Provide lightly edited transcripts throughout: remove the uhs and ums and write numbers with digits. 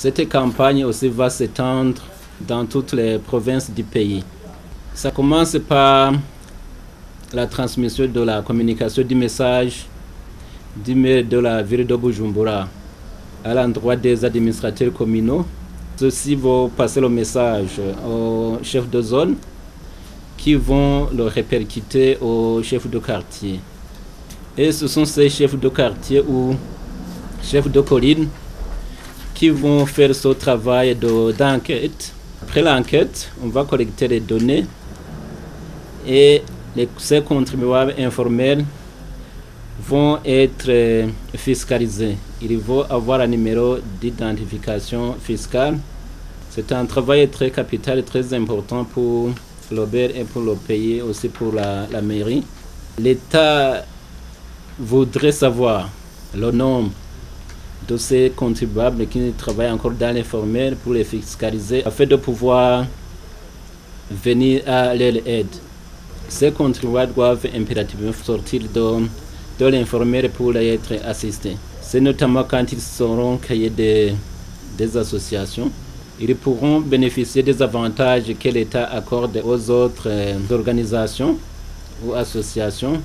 Cette campagne aussi va s'étendre dans toutes les provinces du pays. Ça commence par la transmission de la communication du message du maire de la ville de Bujumbura à l'endroit des administrateurs communaux. Ceux-ci vont passer le message aux chefs de zone qui vont le répercuter aux chefs de quartier. Et ce sont ces chefs de quartier ou chefs de colline qui vont faire ce travail d'enquête. Après l'enquête, on va collecter les données et ces contribuables informels vont être fiscalisés. Ils vont avoir un numéro d'identification fiscale. C'est un travail très capital et très important pour l'Aubert et pour le pays, aussi pour la mairie. L'État voudrait savoir le nombre de ces contribuables qui travaillent encore dans l'informel pour les fiscaliser afin de pouvoir venir à leur aide. Ces contribuables doivent impérativement sortir de l'informel pour être assistés. C'est notamment quand ils seront créés des associations. Ils pourront bénéficier des avantages que l'État accorde aux autres organisations ou associations.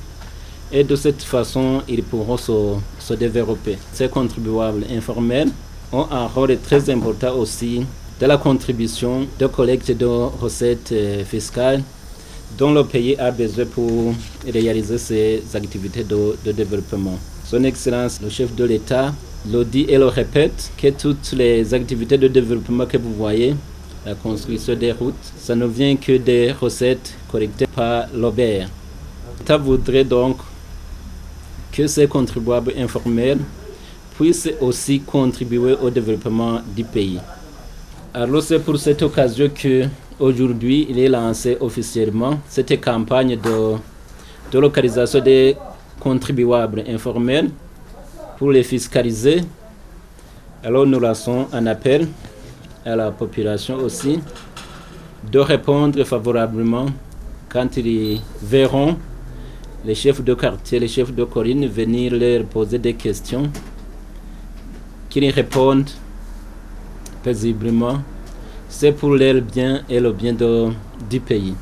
Et de cette façon, ils pourront se développer. Ces contribuables informels ont un rôle très important aussi de la contribution de collecte de recettes fiscales dont le pays a besoin pour réaliser ses activités de développement. Son Excellence, le chef de l'État, le dit et le répète que toutes les activités de développement que vous voyez, la construction des routes, ça ne vient que des recettes collectées par l'Aubert. L'État voudrait donc que ces contribuables informels puissent aussi contribuer au développement du pays. Alors c'est pour cette occasion qu'aujourd'hui il est lancé officiellement cette campagne de localisation des contribuables informels pour les fiscaliser. Alors nous lançons un appel à la population aussi de répondre favorablement quand ils verront les chefs de quartier, les chefs de colline venir leur poser des questions, qu'ils répondent paisiblement. C'est pour leur bien et le bien du pays.